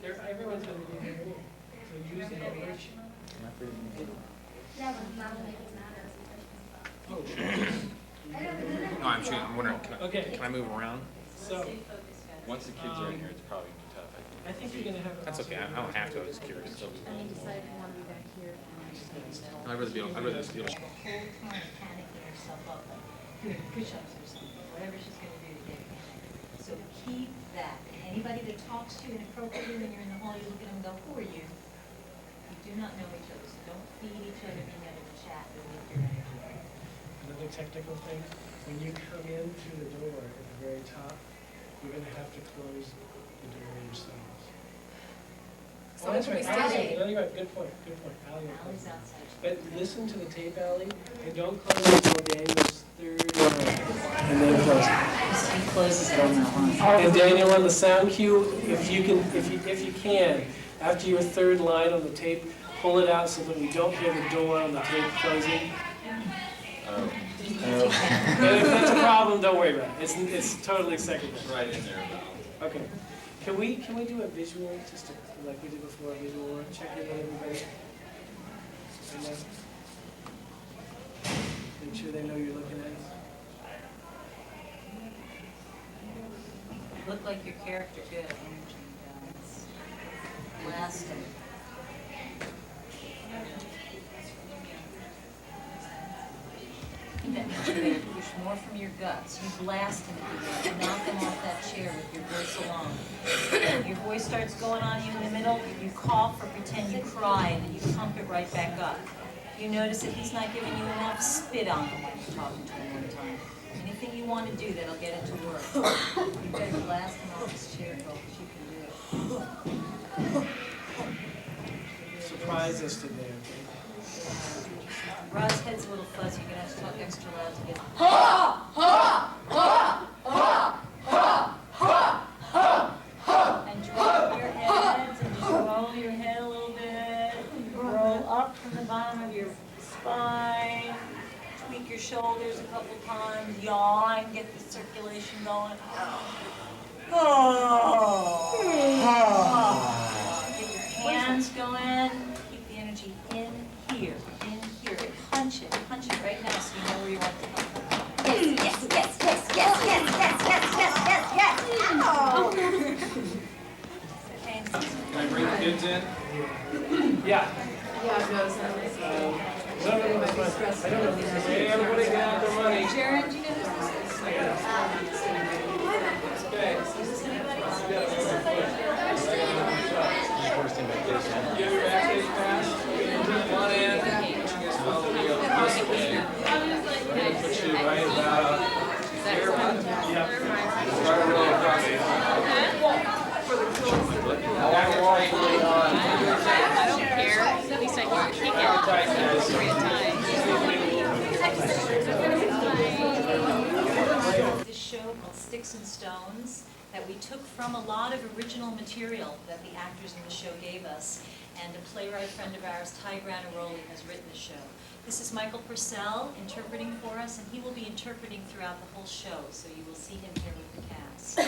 Everyone's going to be here anyway. So use the language. No, I'm wondering, can I move around? So, once the kids are in here, it's probably gonna be tough. I think you're going to have a... That's okay, I don't have to, I was just curious. And you decide if you want to be back here. I'd rather be able to. The whole time panicking herself up, like push-ups or something, whatever she's going to do to get panic. So keep that. Anybody that talks to you inappropriately when you're in the hall, you look at them and go, who are you? You do not know each other, so don't feed each other being able to chat or lift your energy. Another technical thing, when you come in through the door at the very top, you're going to have to close the door yourselves. So Oh, that's we right. stay. Allie's, no, you're right. Good point. Good point. Allie's outside. But listen to the tape, Allie, and don't close until Daniel's third line, and then close it. He closes it on that line. And Daniel, on the sound cue, if you can, after your third line on the tape, pull it out so that we don't hear the door on the tape closing. And if that's a problem, don't worry about it. It's totally secondary. Right in there. Okay. Can we do a visual, just like we did before, a visual one? Check in on everybody. And then make sure they know you're looking at us. Look like your character good. Blast him. That means you're going to push more from your guts. You blast him at the end. Knock him off that chair with your voice alone. Your voice starts going on you in the middle. You cough or pretend you cry, and then you pump it right back up. You notice that he's not giving you enough, spit on him when you're talking to him one time. Anything you want to do that'll get it to work. You better blast him off his chair, folks. You can do it. Surprise us today, okay? Rod's head's a little fuzzy. You're going to have to talk extra loud to get it. Ha! Ha! Ha! Ha! Ha! Ha! Ha! And drop your heads and just roll your head a little bit. Roll up from the bottom of your spine. Tweak your shoulders a couple times. Yawn, get the circulation going. Get your hands going. Keep the energy in here. Punch it right now so you know where you want to come from. Yes, yes, yes, yes, yes, yes, yes, yes, yes, yes, yes. Ow! Can I bring the kids in? Yeah. Yeah, I've noticed that. No, it's fine. I don't know. Hey, everybody got their money. Jared, do you know who this is? Okay. Is this anybody? Give your backstage pass. Come on in. Follow me up this way. Put you right about here. Right really across the that wall is really on. I don't care. At least I can kick it 3 times. This show called Stix and Stonz that we took from a lot of original material that the actors in the show gave us, and a playwright friend of ours, Ty Granaroli, has written the show. This is Michael Purcell interpreting for us, and he will be interpreting throughout the whole show, so you will see him here with the cast.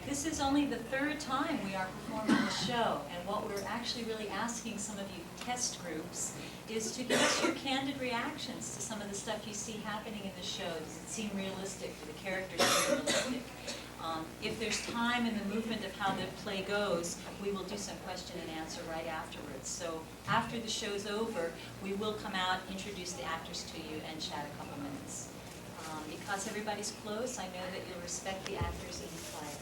This is only the 3rd time we are performing the show, and what we're actually really asking some of you test groups is to give us your candid reactions to some of the stuff you see happening in the show. Does it seem realistic? Do the characters seem realistic? If there's time in the movement of how the play goes, we will do some question and answer right afterwards. So after the show's over, we will come out, introduce the actors to you, and chat a couple minutes. Because everybody's close, I know that you'll respect the actors in the play.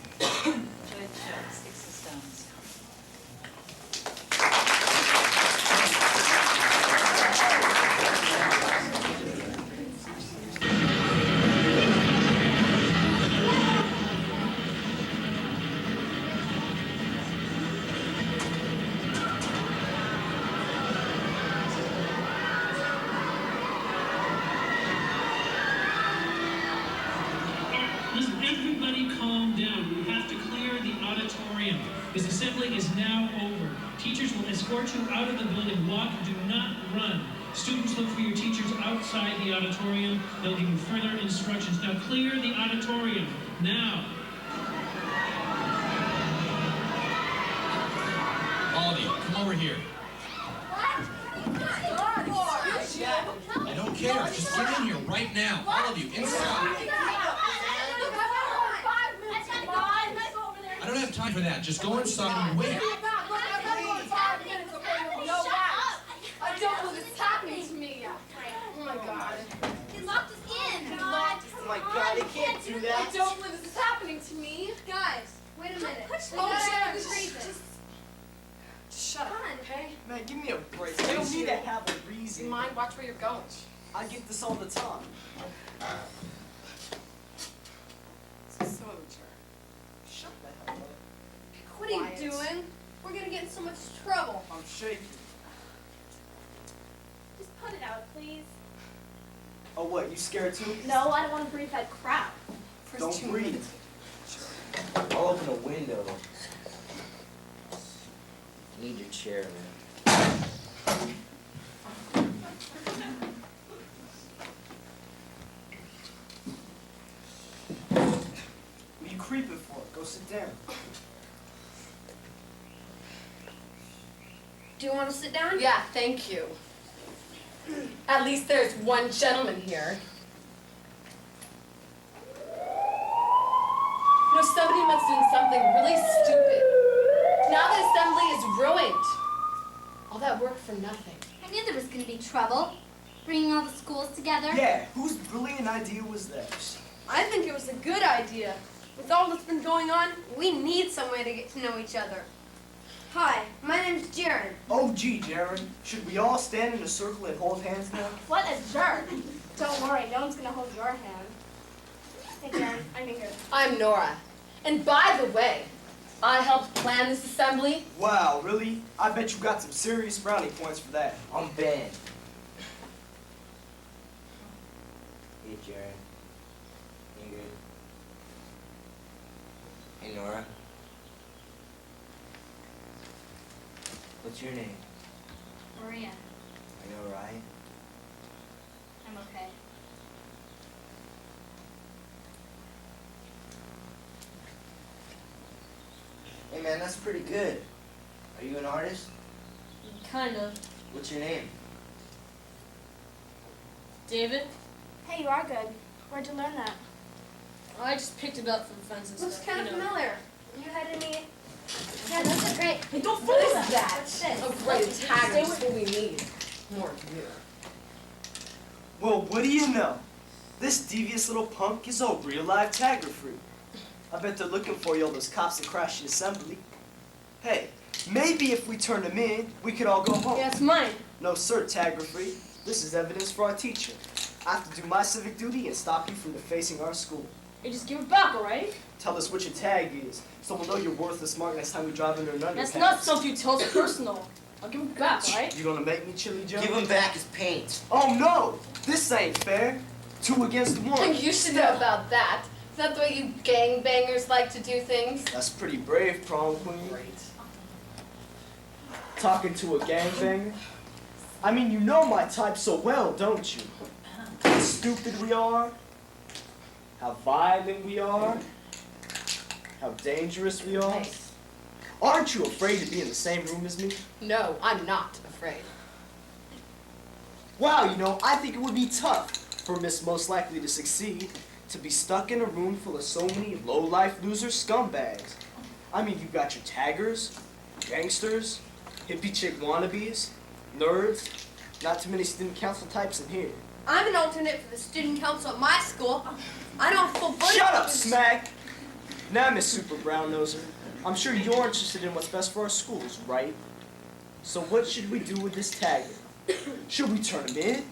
Enjoy the show, Stix and Stonz. This assembly is now over. Teachers will escort you out of the building. Walk, do not run. Students, look for your teachers outside the auditorium. They'll give you further instructions. Now clear the auditorium. Now. over here. I don't care. Just get in here right now. All of you, inside. I don't have time for that. Just go inside and wait. I don't believe this is happening to me. Oh my god. He locked us in. Oh my god, they can't do that. I don't believe this is happening to me. Guys, wait a minute. Shut up, okay? Man, give me a break. I don't need to have a reason. Mind, watch where you're going. I get this all the time. So immature. Shut the hell up. What are you doing? We're gonna get in so much trouble. I'm shaking. Just put it out, please. Oh, what? You scared too? No, I don't want to breathe that crap. Don't breathe. I'll open a window. Need your chair, man. What are you creeping for? Go sit down. Do you want to sit down? Yeah, thank you. At least there's one gentleman here. No, somebody must have done something really stupid. Now the assembly is ruined. All that work for nothing. I knew there was gonna be trouble. Bringing all the schools together. Yeah, whose brilliant idea was that? I think it was a good idea. With all that's been going on, we need some way to get to know each other. Hi, my name's Jared. Oh, gee, Jared. Should we all stand in a circle and hold hands now? What a jerk. Don't worry, no one's going to hold your hand. Hey, Jared, I'm Ingrid. I'm Nora. And by the way, I helped plan this assembly. Wow, really? I bet you got some serious brownie points for that. I'm Ben. Hey, Jared. Ingrid. Hey, Nora. What's your name? Maria, I know, right? I'm okay. Hey, man, that's pretty good. Are you an artist? Kind of. What's your name? David? Hey, you are good. Where'd you learn that? I just picked it up from friends and Looks stuff. kind of you know. familiar. You had any? Yeah, that's great. Hey, don't fool us that. What's this? Oh, great, a tagger is what we need. More of you. Well, what do you know? This devious little punk is a real-life tagger freak. I bet they're looking for you, all those cops that crashed the assembly. Hey, maybe if we turned them in, we could all go home. Yeah, it's mine. No, sir, tagger freak. This is evidence for our teacher. I have to do my civic duty and stop you from defacing our school. You just give it back, alright? Tell us what your tag is, so we'll know you're worthless mark next time we drive under an underpass. That's not something you tell us personal. I'll give it back, alright? You gonna make me, Chili Joe? Give him back his paint. Oh no! This ain't fair. 2 against 1. You should know about that. Is that the way you gangbangers like to do things? That's pretty brave, prom queen. Talking to a gangbanger? I mean, you know my type so well, don't you? How stupid we are, how violent we are, how dangerous we are. Hey. Aren't you afraid to be in the same room as me? No, I'm not afraid. Wow, you know, I think it would be tough for Miss Most Likely to Succeed to be stuck in a room full of so many low-life loser scumbags. I mean, you got your taggers, gangsters, hippie chick wannabes, nerds, not too many student council types in here. I'm an alternate for the student council at my school. I don't full budget. Shut up, Smack! Now, Miss Super Brown Noser, I'm sure you're interested in what's best for our schools, right? So what should we do with this tagger? Should we turn him in?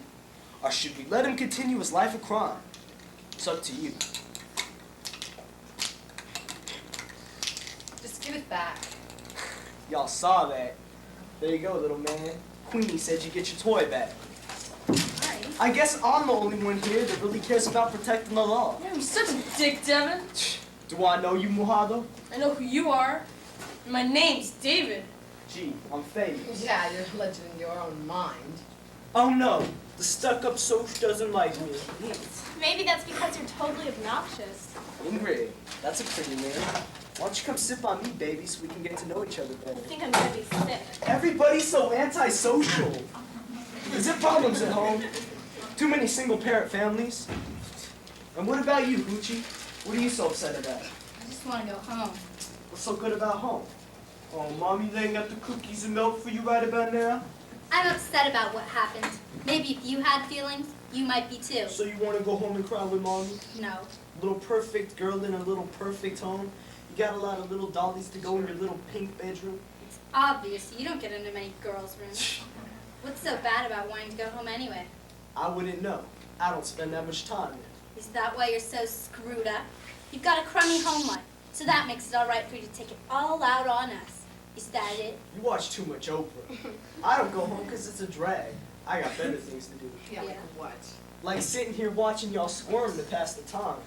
Or should we let him continue his life of crime? It's up to you. Just give it back. Y'all saw that. There you go, little man. Queenie said you get your toy back. I guess I'm the only one here that really cares about protecting the law. You're such a dick, Devin. Do I know you, Mojado? I know who you are. My name's David. Gee, I'm famous. Yeah, you're a legend in your own mind. Oh no, the stuck-up Soch doesn't like me. Maybe that's because you're totally obnoxious. Ingrid, that's a pretty name. Why don't you come sit by me, baby, so we can get to know each other better? I think I'm gonna be sick. Everybody's so antisocial. Is it problems at home? Too many single-parent families? And what about you, Gucci? What are you so upset about? I just wanna go home. What's so good about home? Oh, Mommy laying up the cookies and milk for you right about now? I'm upset about what happened. Maybe if you had feelings, you might be too. So you want to go home and cry with Mommy? No. Little perfect girl in a little perfect home? You got a lot of little dollies to go in your little pink bedroom? It's obvious you don't get into many girls' rooms. What's so bad about wanting to go home anyway? I wouldn't know. I don't spend that much time there. Is that why you're so screwed up? You've got a crummy home life, so that makes it all right for you to take it all out on us. Is that it? You watch too much Oprah. I don't go home because it's a drag. I got better things to do. Yeah, like Yeah. what? Like sitting here watching y'all squirm to pass the time.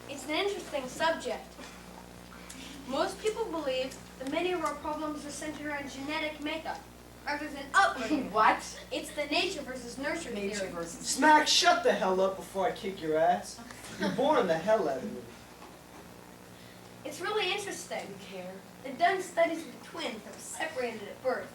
It's an interesting subject. Most people believe that many of our problems are centered around genetic makeup, rather than upbringing. What? It's the nature versus nurture Nature theory. versus... Smack, shut the hell up before I kick your ass. You're boring the hell out of me. It's really interesting. You care? They've done studies with twins that were separated at birth,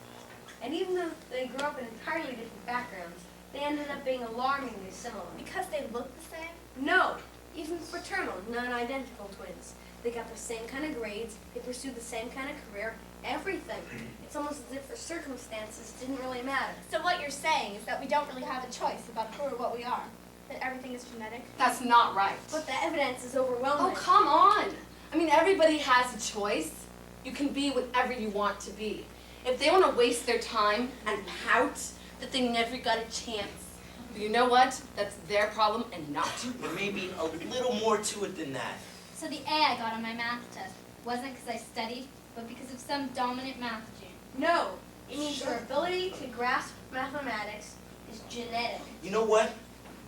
and even though they grew up in entirely different backgrounds, they ended up being alarmingly similar. Because they look the same? No, even fraternal, non-identical twins. They got the same kind of grades, they pursued the same kind of career, everything. It's almost as if their circumstances didn't really matter. So what you're saying is that we don't really have a choice about who or what we are. That everything is genetic? That's not right. But the evidence is overwhelming. Oh, come on. I mean, everybody has a choice. You can be whatever you want to be. If they want to waste their time and pout that they never got a chance, you know what? That's their problem and not. There may be a little more to it than that. So the A I got on my math test wasn't because I studied, but because of some dominant math gene. No, it means your ability to grasp mathematics is genetic. You know what?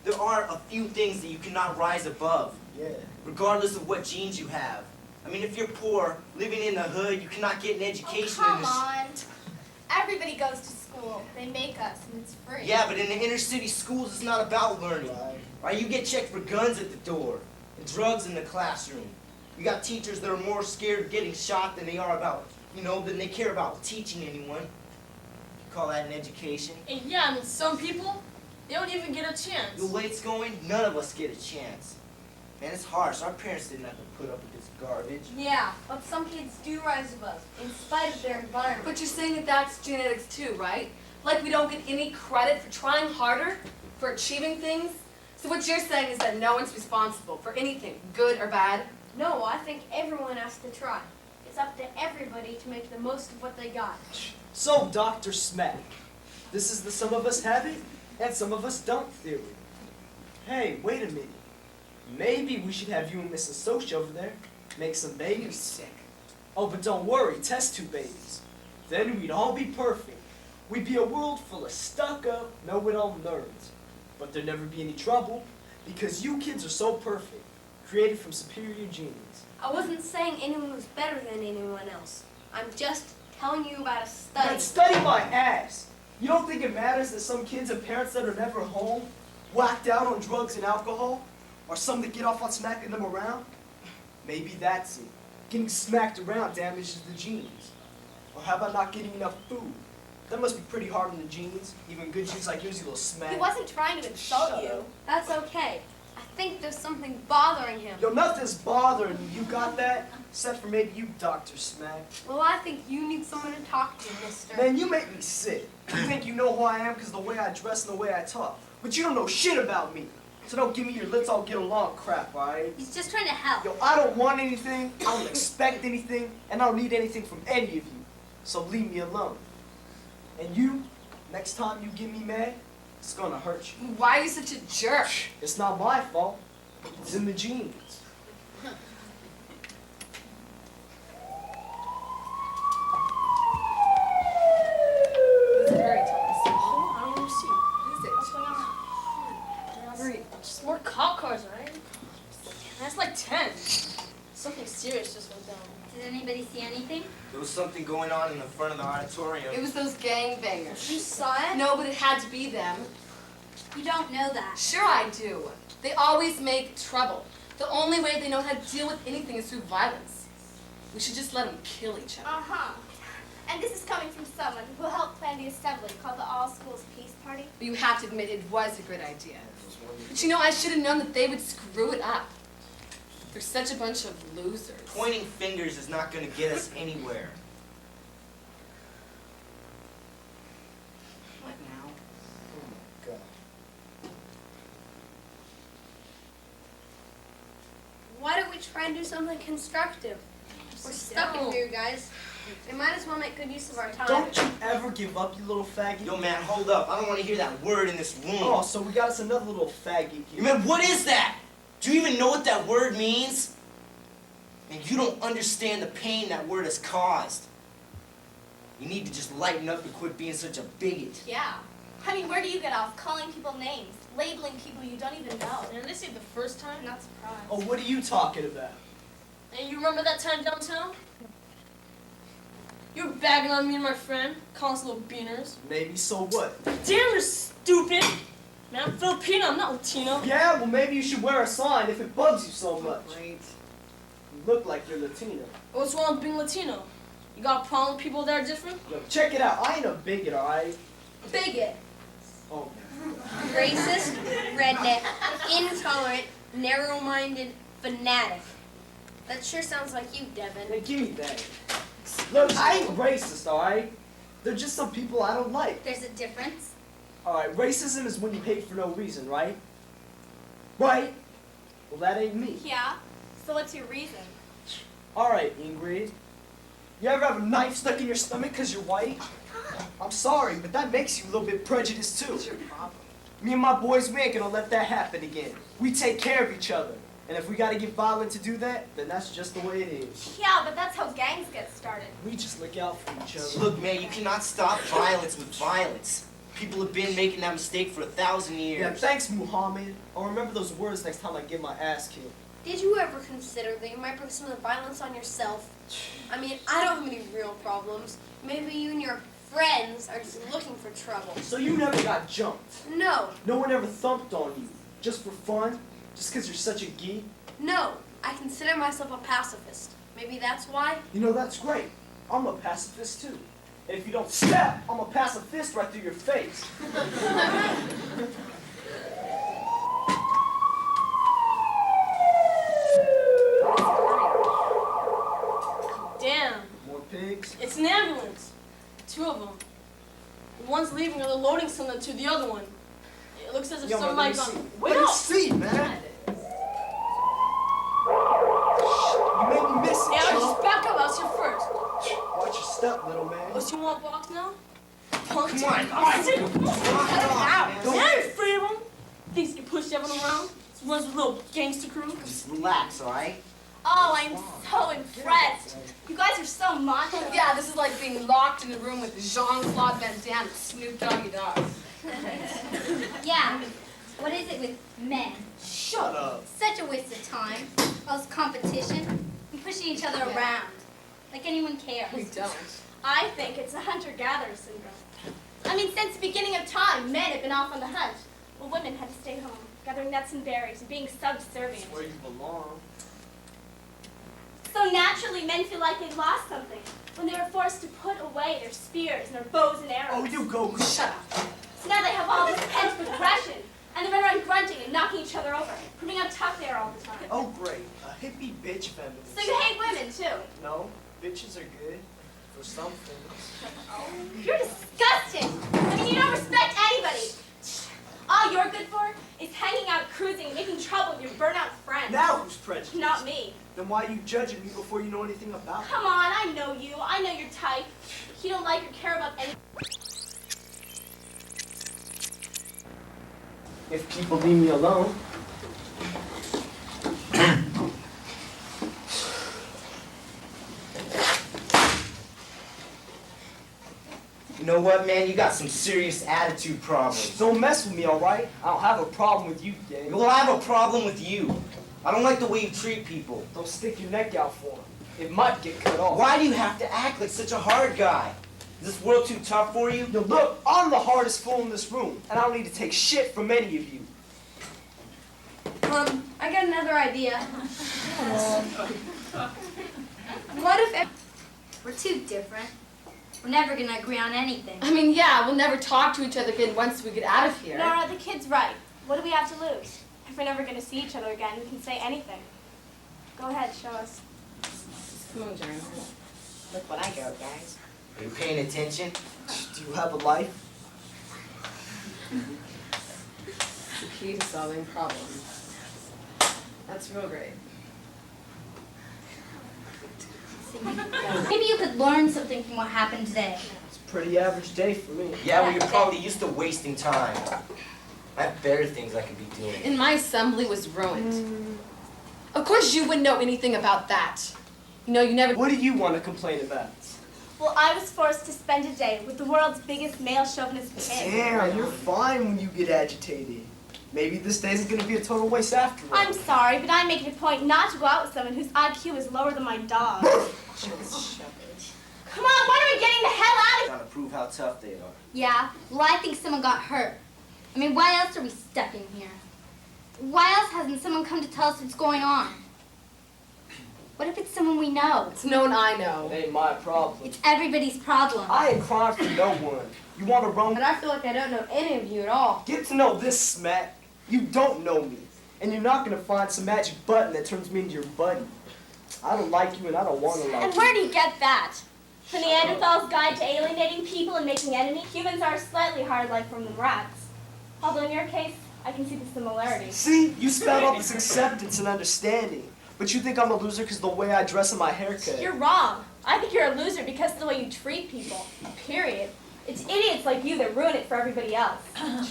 There are a few things that you cannot rise above, Yeah. regardless of what genes you have. I mean, if you're poor, living in the hood, you cannot get an education Oh, in come this. on. Everybody goes to school. They make us, and it's free. Yeah, but in the inner city schools, it's not about learning. Right. Right? You get checked for guns at the door and drugs in the classroom. You got teachers that are more scared of getting shot than they are about, than they care about teaching anyone. You call that an education? And yeah, I mean, some people, they don't even get a chance. The way it's going, none of us get a chance. Man, it's harsh. Our parents didn't have to put up with this garbage. Yeah, but some kids do rise above, in spite of their environment. But you're saying that that's genetics too, right? Like we don't get any credit for trying harder, for achieving things? So what you're saying is that no one's responsible for anything, good or bad? No, I think everyone has to try. It's up to everybody to make the most of what they got. So, Dr. Smack, this is the some of us have it and some of us don't theory. Hey, wait a minute. Maybe we should have you and Mrs. Soch over there make some babies. Sick. Oh, but don't worry, test tube babies. Then we'd all be perfect. We'd be a world full of stuck-up, know-it-all nerds. But there'd never be any trouble, because you kids are so perfect, created from superior genes. I wasn't saying anyone was better than anyone else. I'm just telling you about a study. But study my ass! You don't think it matters that some kids have parents that are never home, whacked out on drugs and alcohol? Or some that get off on smacking them around? Maybe that's it. Getting smacked around damages the genes. Or how about not getting enough food? That must be pretty hard on the genes. Even good genes like yours, you little smack. He wasn't trying to insult Shut you. up. That's okay. I think there's something bothering him. Yo, nothing's bothering you. You got that? Except for maybe you, Dr. Smack. Well, I think you need someone to talk to, mister. Man, you make me sick. You think you know who I am because of the way I dress and the way I talk. But you don't know shit about me. So don't give me your let's all get along crap, alright? He's just trying to help. Yo, I don't want anything, I don't expect anything, and I don't need anything from any of you. So leave me alone. And you, next time you get me mad, it's gonna hurt you. Why are you such a jerk? It's not my fault. It's in the genes. It's very tough. Oh, I don't want to see. What is What's it? going on? Just more cop cars, right? That's like 10. Something serious just went down. Did anybody see anything? There was something going on in the front of the auditorium. It was those gangbangers. You saw it? No, but it had to be them. You don't know that. Sure I do. They always make trouble. The only way they know how to deal with anything is through violence. We should just let them kill each other. Uh-huh. And this is coming from someone who helped plan the assembly called the All Schools Peace Party. But you have to admit it was a good idea. But you know, I should have known that they would screw it up. They're such a bunch of losers. Pointing fingers is not going to get us anywhere. What now? Oh my God. Why don't we try and do something constructive? We're stuck in here, guys. We might as well make good use of our time. Don't you ever give up, you little faggot. Yo, man, hold up. I don't want to hear that word in this room. Oh, so we got us another little faggot here. Man, what is that? Do you even know what that word means? And you don't understand the pain that word has caused. You need to just lighten up and quit being such a bigot. Yeah. I mean, where do you get off calling people names, labeling people you don't even know? And this ain't the first time. Not surprised. Oh, what are you talking about? And you remember that time downtown? You were bagging on me and my friend, calling us little beaners. Maybe, so what? Damn, you're stupid! Man, I'm Filipino, I'm not Latino. Yeah, well maybe you should wear a sign if it bugs you so much. Great. You look like you're Latino. What's wrong with being Latino? You got a problem with people that are different? Yo, check it out. I ain't a bigot, alright? Bigot. Oh, Racist, redneck, intolerant, narrow-minded, fanatic. That sure sounds like you, Devin. hey, give me that. Look, I ain't racist, alright? They're just some people I don't like. There's a difference. Alright, racism is when you hate for no reason, right? Right? Well, that ain't me. Yeah? So what's your reason? Alright, Ingrid. You ever have a knife stuck in your stomach because you're white? I'm sorry, but that makes you a little bit prejudiced too. What's your problem? Me and my boys, we ain't gonna let that happen again. We take care of each other. And if we gotta get violent to do that, then that's just the way it is. Yeah, but that's how gangs get started. We just look out for each other. Look, man, you cannot stop violence with violence. People have been making that mistake for 1,000 years. Yeah, thanks, Muhammad. I'll remember those words next time I get my ass kicked. Did you ever consider that you might bring some of the violence on yourself? I mean, I don't have any real problems. Maybe you and your friends are just looking for trouble. So you never got jumped? No, No one ever thumped on you? Just for fun? Just because you're such a geek? no. I consider myself a pacifist. Maybe that's why. You know, that's great. I'm a pacifist too. And if you don't step, I'm a pacifist right through your face. Damn, More pigs? it's an ambulance. Two of them. One's leaving and they're loading something to the other one. It looks as if Yo, man, somebody let me got... see. Wait Let me up! see, man. You made me miss it, Yeah, chump. just back up, I'll see you first. Watch your step, little man. Oh, so you want to box now? Punk. Come on. Alright, take it. Don't Yeah, you're free of them. Thinks you can push everyone around. Runs with a little gangster crew. Just relax, alright? Oh, I'm so impressed. You guys are so macho. Yeah, this is like being locked in a room with Jean-Claude Van Damme and Snoop Doggy Dogg. Yeah. What is it with men? Shut up. Such a waste of time. All this competition and pushing each other around. Like anyone cares. We don't. I think it's a hunter-gatherer syndrome. I mean, since the beginning of time, men have been off on the hunt, while women had to stay home, gathering nuts and berries and being subservient. That's where you belong. So naturally, men feel like they've lost something when they were forced to put away their spears and their bows and arrows. Oh, you go. Shut up. So now they have all this pent aggression, and they run around grunting and knocking each other over, putting how tough they are all the time. Oh, great. A hippie bitch feminist. So you hate women, too. No, bitches are good. For some things. You're disgusting. I mean, you don't respect anybody. All you're good for is hanging out, cruising, and making trouble with your burnout friends. Now who's prejudiced? Not me. Then why are you judging me before you know anything about me? Come on, I know you. I know your type. You don't like or care about any. If people leave me alone. You know what, man? You got some serious attitude problems. Don't mess with me, alright? I don't have a problem with you, gang. Well, I have a problem with you. I don't like the way you treat people. Don't stick your neck out for them. it might get cut off. Why do you have to act like such a hard guy? Is this world too tough for you? Yo, look, I'm the hardest fool in this room, and I don't need to take shit from any of you. I got another idea. What if We're too different. We're never gonna agree on anything. I mean, yeah, we'll never talk to each other again once we get out of here. Nora, the kid's right. What do we have to lose? If we're never going to see each other again, we can say anything. Go ahead, show us. Come on, Jeremy. Look what I got, guys. Are you paying attention? Do you have a life? The key to solving problems. That's real great. Maybe you could learn something from what happened today. It's a pretty average day for me. Yeah, well, you're probably used to wasting time. I have better things I could be doing. And my assembly was ruined. Of course you wouldn't know anything about that. You know, you never... What do you want to complain about? Well, I was forced to spend a day with the world's biggest male chauvinist kid. Damn, you're fine when you get agitated. Maybe this day isn't going to be a total waste after all. I'm sorry, but I make it a point not to go out with someone whose IQ is lower than my dog. Come on, when are we getting the hell out of Trying to prove how tough they are. Yeah, well, I think someone got hurt. I mean, why else are we stuck in here? Why else hasn't someone come to tell us what's going on? What if it's someone we know? It's no one I know. It ain't my problem. It's everybody's problem. I ain't crying for no one. You want to run? But I feel like I don't know any of you at all. Get to know this, Smack. You don't know me. And you're not going to find some magic button that turns me into your buddy. I don't like you and I don't want to like And you. where do you get that? The Neanderthals' Guide to Alienating People and Making Enemies. Humans are a slightly harder life form than rats. Although in your case, I can see the similarities. See, you spelled all this acceptance and understanding. But you think I'm a loser because of the way I dress and my haircut. You're wrong. I think you're a loser because of the way you treat people. Period. It's idiots like you that ruin it for everybody else.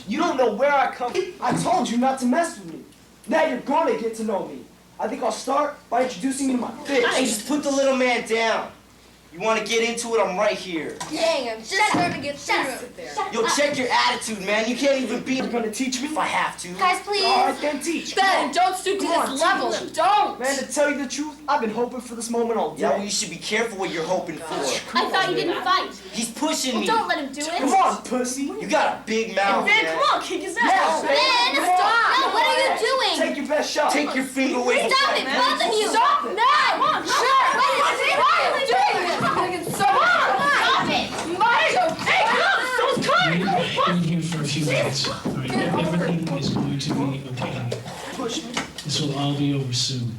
You don't know where I come from. I told you not to mess with me. Now you're going to get to know me. I think I'll start by introducing you to my bitch. Hey, just put the little man down. You want to get into it? I'm right here. Dang, I'm just trying to get through it. Yo, check your attitude, man. You can't even be... You're going to teach me? If I have to. Guys, please. All right, then teach. Ben, don't stoop to Come on, this level. teach. Don't. Man, to tell you the truth, I've been hoping for this moment all day. Yeah, well, you should be careful what you're hoping for. I thought you didn't fight. He's pushing Well, me. don't let him do it. Come on, pussy. You got a big mouth, Ben, man. come on, kick his Yeah, ass. man. Ben, Come on. stop! No, what are you doing? Take your best shot. Take your finger away from Stop it, both of you! Stop it. No! Sure! Why are you doing this? Stop Stop it! Hey, come! Someone's coming! In here for a few minutes. All right, everything is going to be okay. Push me. This will all be over soon.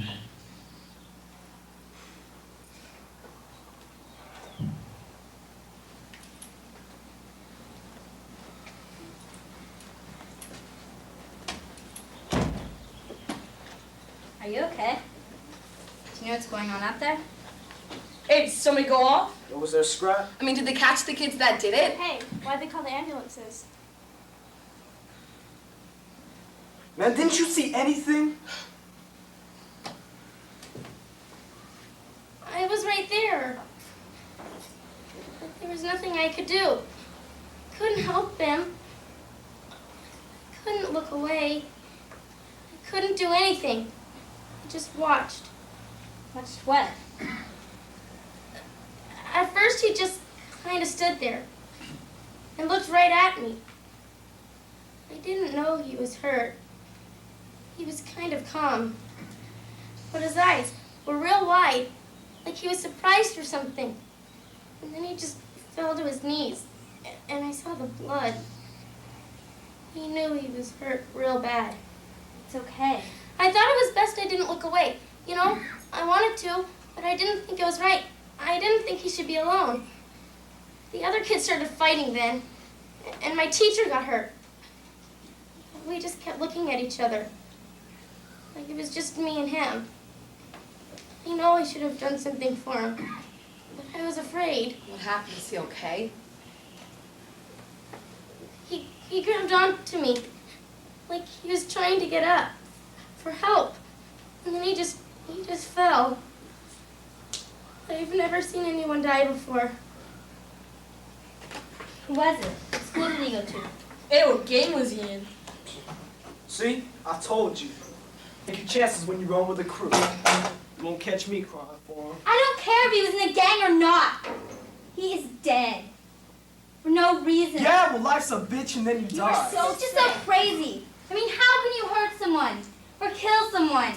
Are you okay? Do you know what's going on out there? Hey, did somebody go off? Was there a scrap? I mean, did they catch the kids that did it? Hey, why'd they call the ambulances? Man, didn't you see anything? I was right there. But there was nothing I could do. Couldn't help him. Couldn't look away. I couldn't do anything. I just watched. Watched what? At first he just kind of stood there and looked right at me. I didn't know he was hurt. He was kind of calm, but his eyes were real wide, like he was surprised or something. And then he just fell to his knees, and I saw the blood. He knew he was hurt real bad. It's okay. I thought it was best I didn't look away. You know, I wanted to, but I didn't think it was right. I didn't think he should be alone. The other kids started fighting then, and my teacher got hurt. We just kept looking at each other, like it was just me and him. I know I should have done something for him, but I was afraid. What happened? Is he okay? He grabbed onto me, like he was trying to get up for help, and then he just fell. I've never seen anyone die before. Who was it? What school did he go to? Hey, what game was he in? See? I told you. Take your chances when you run with a crew. You won't catch me crying for him. I don't care if he was in a gang or not. He is dead. For no reason. Yeah, well, life's a bitch and then you You are die. just so crazy. I mean, how can you hurt someone or kill someone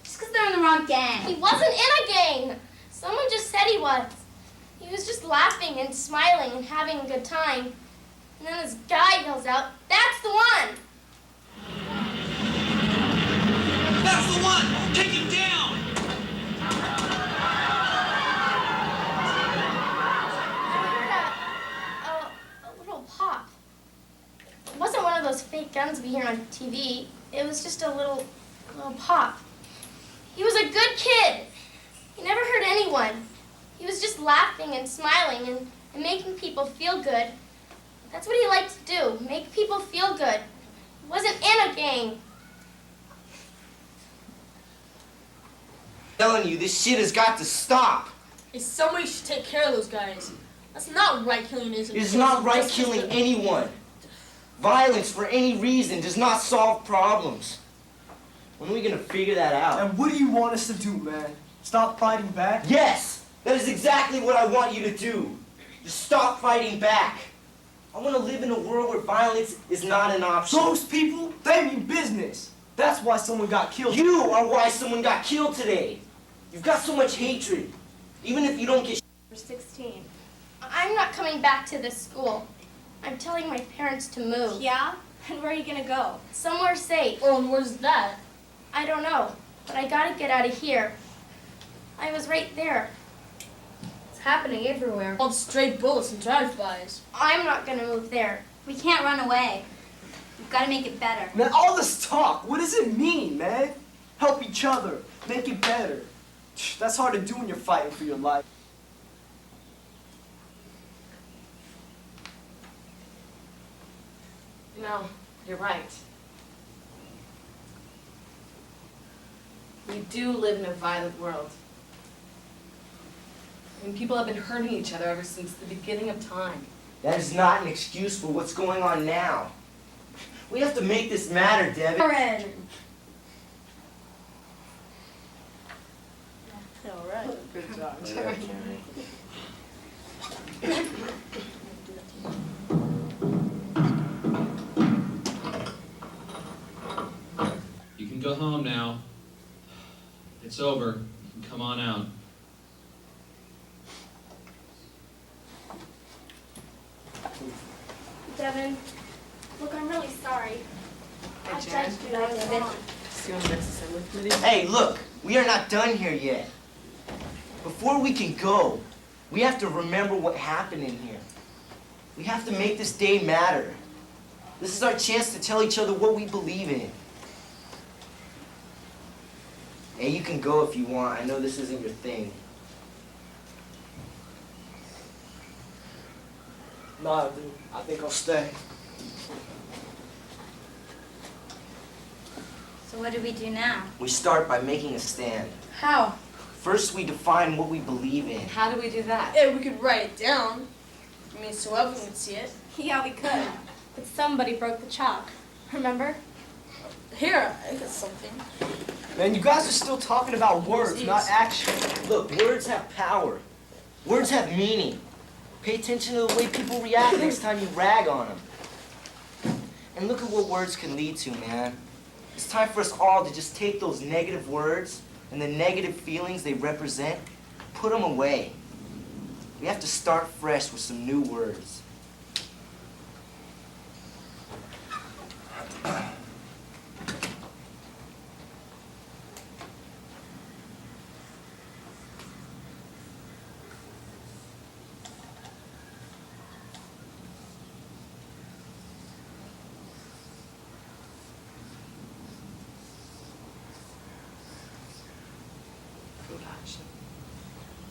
just because they're in the wrong gang? He wasn't in a gang. Someone just said he was. He was just laughing and smiling and having a good time. And then this guy yells out, "That's the one!" That's the one! Take him down! A little pop. It wasn't one of those fake guns we hear on TV. It was just a little pop. He was a good kid. He never hurt anyone. He was just laughing and smiling and making people feel good. That's what he liked to do, make people feel good. He wasn't in a gang. I'm telling you, this shit has got to stop. Hey, somebody should take care of those guys. That's not right killing innocent It is people not right just killing because anyone. Violence for any reason does not solve problems. When are we gonna figure that out? And what do you want us to do, man? Stop fighting back? Yes! That is exactly what I want you to do. Just stop fighting back. I want to live in a world where violence is not an option. Those people, they mean business. That's why someone got killed. You are why someone got killed today. You've got so much hatred. Even if you don't get We're 16. I'm not coming back to this school. I'm telling my parents to move. Yeah? And where are you gonna go? Somewhere safe. Oh, and where's that? I don't know, but I gotta get out of here. I was right there. It's happening everywhere. All stray bullets and drive-bys. I'm not gonna move there. We can't run away. We've got to make it better. Man, all this talk, what does it mean, man? Help each other, make it better. That's hard to do when you're fighting for your life. You know, you're right. We do live in a violent world. I mean, people have been hurting each other ever since the beginning of time. That is not an excuse for what's going on now. We have to make this matter, Devin. Aaron. All right. Good job. You can go home now. It's over. You can come on out. Devin, look, I'm really sorry. I Jen. judged you. I was wrong. See you on the next assembly committee. Hey, look, we are not done here yet. Before we can go, we have to remember what happened in here. We have to make this day matter. This is our chance to tell each other what we believe in. Hey, you can go if you want. I know this isn't your thing. Nah, dude, I think I'll stay. So what do we do now? We start by making a stand. How? First, we define what we believe in. How do we do that? Yeah, we could write it down. I mean, so everyone could see it. Yeah, we could. But somebody broke the chalk. Remember? Here, I got something. Man, you guys are still talking about words, not action. Look, words have power. Words have meaning. Pay attention to the way people react next time you rag on them. And look at what words can lead to, man. It's time for us all to just take those negative words and the negative feelings they represent, put them away. We have to start fresh with some new words.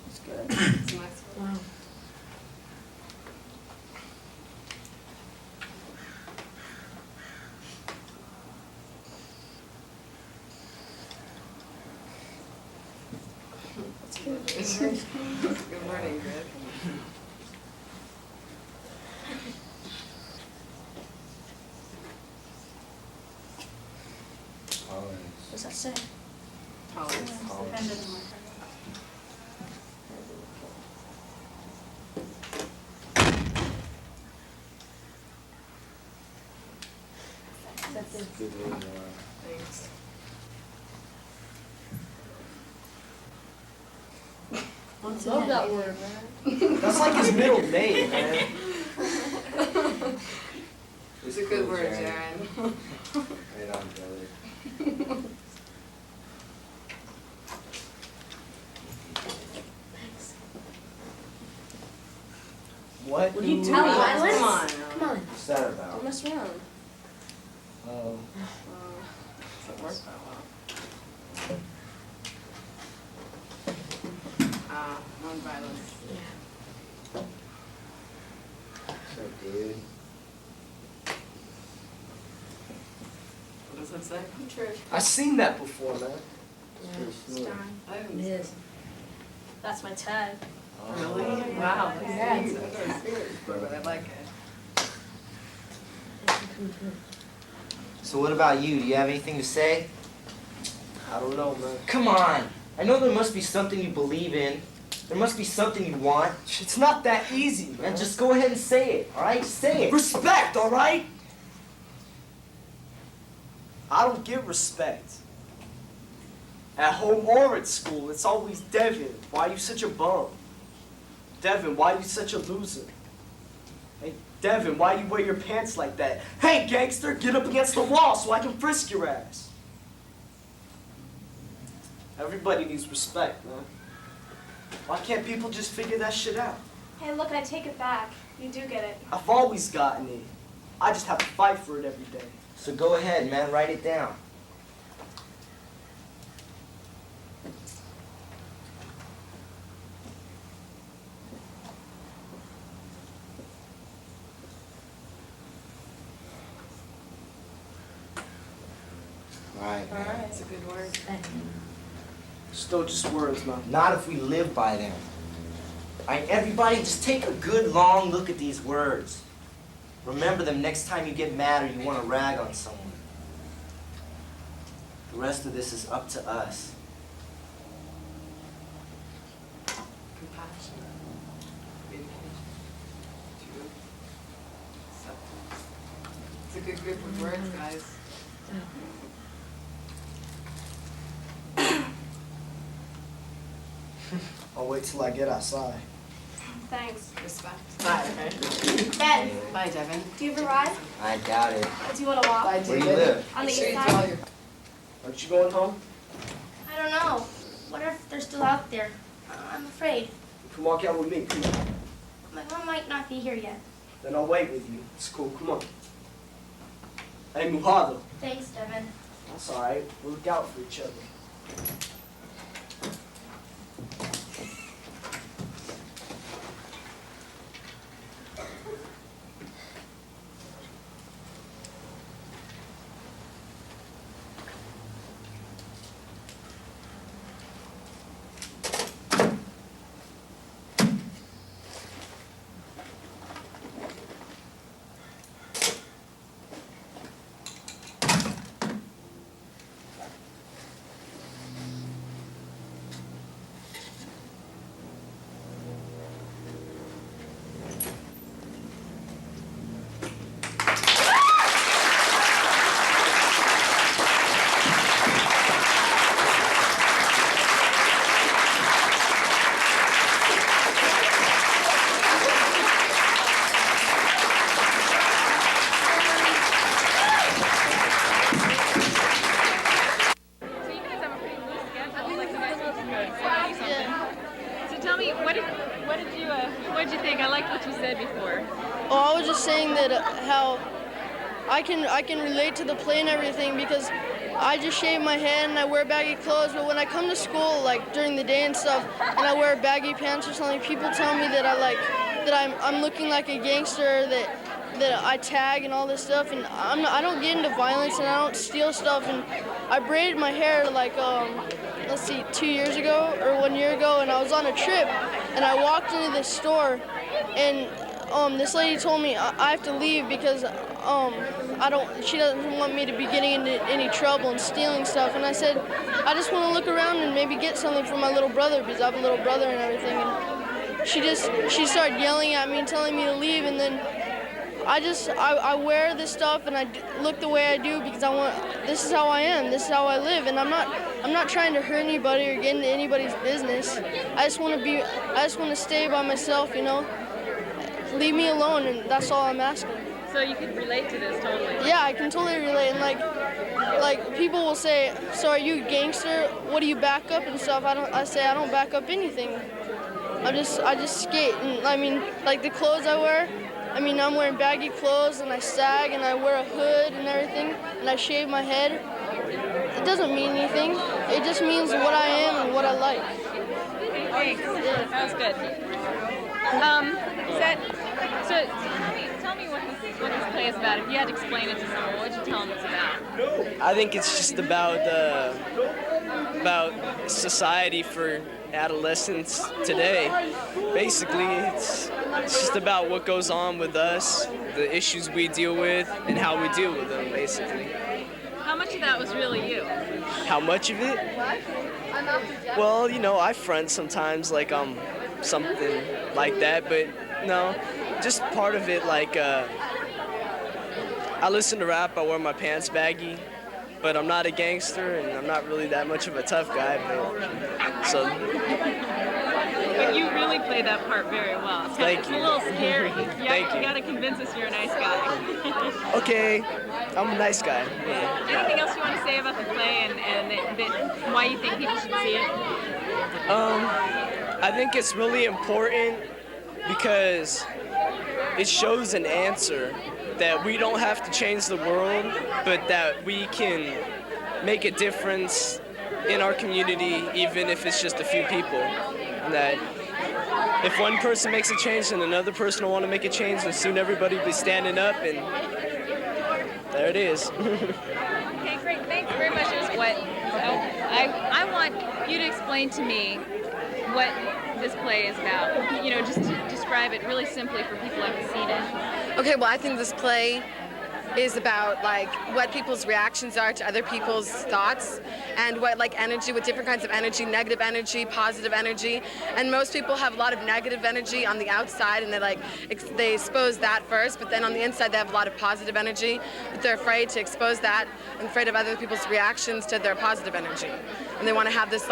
It's good. It's nice. Wow. Good morning, Greg. What's that say? Thanks. Love that word, man. That's like his middle name, man. It's a good word, Jared. Right on, brother. What? What are you doing? Come on. What's that about? Don't mess around. Oh. Doesn't work that well. Non-violence. What's up, dude? What does that say? I've seen that before, man. Pretty smooth. I haven't seen it. That's my tag. Really? Wow. That's good. I like it. So what about you? Do you have anything to say? I don't know, man. Come on. I know there must be something you believe in. There must be something you want. It's not that easy, man. Man, just go ahead and say it, all right? Say it. Respect, all right? I don't get respect. At home or at school, it's always Devin. Why are you such a bum? Devin, why are you such a loser? Hey, Devin, why do you wear your pants like that? Hey, gangster, get up against the wall so I can frisk your ass. Everybody needs respect, man. Why can't people just figure that shit out? Hey, look, I take it back. You do get it. I've always gotten it. I just have to fight for it every day. So go ahead, man. Write it down. All right, man. That's a good word. Still just words, man. Not if we live by them. All right, everybody, just take a good long look at these words. Remember them next time you get mad or you want to rag on someone. The rest of this is up to us. Compassion. Communication. Truth. Acceptance. It's a good group of words, guys. I'll wait till I get outside. Thanks. Respect. Bye, okay? Ben, Bye, Devin. do you have a ride? I doubt it. Do you want to walk? Bye, Where do you David. live? On the Make sure east you side? tell your Aren't you going home? I don't know. What if they're still out there? I'm afraid. You can walk out with me. Come on. My mom might not be here yet. Then I'll wait with you. It's cool. Come on. Hey, Mujado. Thanks, Devin. That's all right. We'll look out for each other. What did you think? I liked what you said before. Oh, I was just saying that how I can relate to the play and everything because I just shave my head and I wear baggy clothes, but when I come to school, like during the day and stuff, and I wear baggy pants or something, people tell me that I'm looking like a gangster, that I tag and all this stuff, and I don't get into violence and I don't steal stuff, and I braided my hair like let's see, 2 years ago or 1 year ago, and I was on a trip and I walked into this store and this lady told me I have to leave because she doesn't want me to be getting into any trouble and stealing stuff. And I said, I just want to look around and maybe get something for my little brother because I have a little brother and everything. And she started yelling at me and telling me to leave. And then I wear this stuff and I look the way I do because this is how I am, this is how I live. And I'm not trying to hurt anybody or get into anybody's business. I just want to stay by myself, you know. Leave me alone, and that's all I'm asking. So you can relate to this totally? Yeah, I can totally relate. And like people will say, "So are you a gangster? What do you back up and stuff?" I say I don't back up anything. I just skate. And I mean, like the clothes I wear. I mean, I'm wearing baggy clothes and I sag and I wear a hood and everything and I shave my head. It doesn't mean anything. It just means what I am and what I like. Thanks. That was good. So tell me what this play is about. If you had to explain it to someone, what would you tell them it's about? I think it's just about society for adolescents today. Basically, it's just about what goes on with us, the issues we deal with, and how we deal with them, basically. How much of that was really you? How much of it? Well, you know, I front sometimes like something like that, but no, just part of it. Like I listen to rap, I wear my pants baggy, but I'm not a gangster and I'm not really that much of a tough guy. But you really played that part very well. It's a little scary. You got to convince us you're a nice guy. Okay, I'm a nice guy. Anything else you want to say about the play and why you think people should see it? I think it's really important because it shows an answer that we don't have to change the world, but that we can make a difference in our community, even if it's just a few people. And that if one person makes a change, then another person will want to make a change, and soon everybody will be standing up, and there it is. Okay, great. Thanks very much. I want you to explain to me what this play is about. You know, just to describe it really simply for people who haven't seen it. Okay, well, I think this play is about like what people's reactions are to other people's thoughts and what like energy, with different kinds of energy, negative energy, positive energy. And most people have a lot of negative energy on the outside and they expose that first, but then on the inside they have a lot of positive energy, but they're afraid to expose that and afraid of other people's reactions to their positive energy. And they want to have this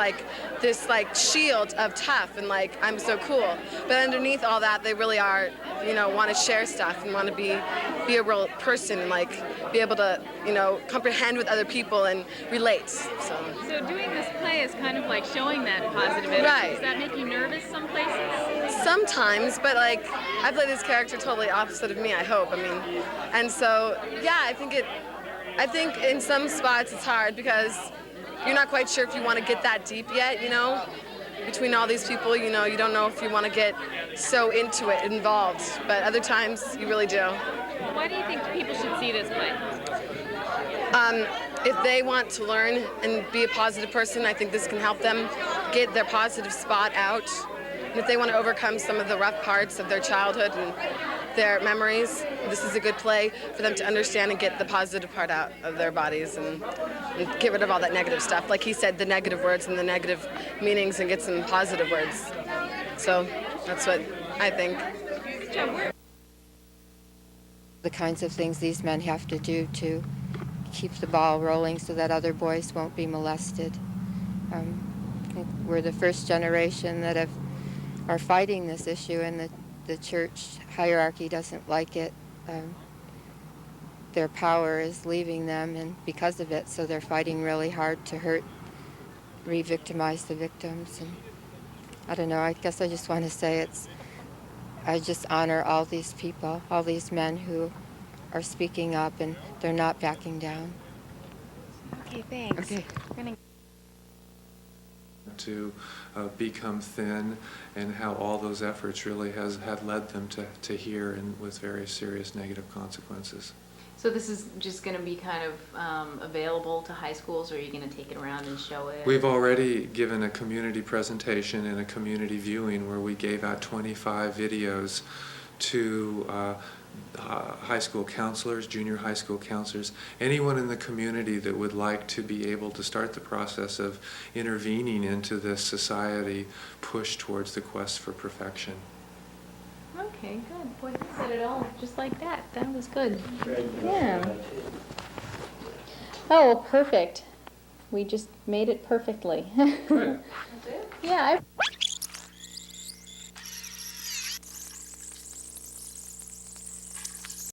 shield of tough and like I'm so cool. But underneath all that they really are, you know, want to share stuff and want to be a real person and like be able to, you know, comprehend with other people and relate. So doing this play is kind of like showing that positive energy. Right. Does that make you nervous some places? Sometimes, but like I play this character totally opposite of me, I hope. I mean, and so yeah, I think in some spots it's hard because you're not quite sure if you want to get that deep yet, you know? Between all these people, you know, you don't know if you want to get so into it, involved, but other times you really do. Why do you think people should see this play? If they want to learn and be a positive person, I think this can help them get their positive spot out. And if they want to overcome some of the rough parts of their childhood and their memories, this is a good play for them to understand and get the positive part out of their bodies and get rid of all that negative stuff. Like he said, the negative words and the negative meanings, and get some positive words. So that's what I think. The kinds of things these men have to do to keep the ball rolling so that other boys won't be molested. I think we're the first generation that are fighting this issue, and the church hierarchy doesn't like it. Their power is leaving them, and because of it, so they're fighting really hard to re-victimize the victims. And I don't know, I guess I just want to say I just honor all these people, all these men who are speaking up, and they're not backing down. Okay, thanks. Okay. To become thin, and how all those efforts really had led them to here, and with very serious negative consequences. So this is just going to be kind of available to high schools, or are you going to take it around and show it? We've already given a community presentation and a community viewing where we gave out 25 videos to high school counselors, junior high school counselors, anyone in the community that would like to be able to start the process of intervening into this society push towards the quest for perfection. Okay, good. Boy, you said it all just like that. That was good. Yeah. Oh, perfect. We just made it perfectly. Good. Yeah.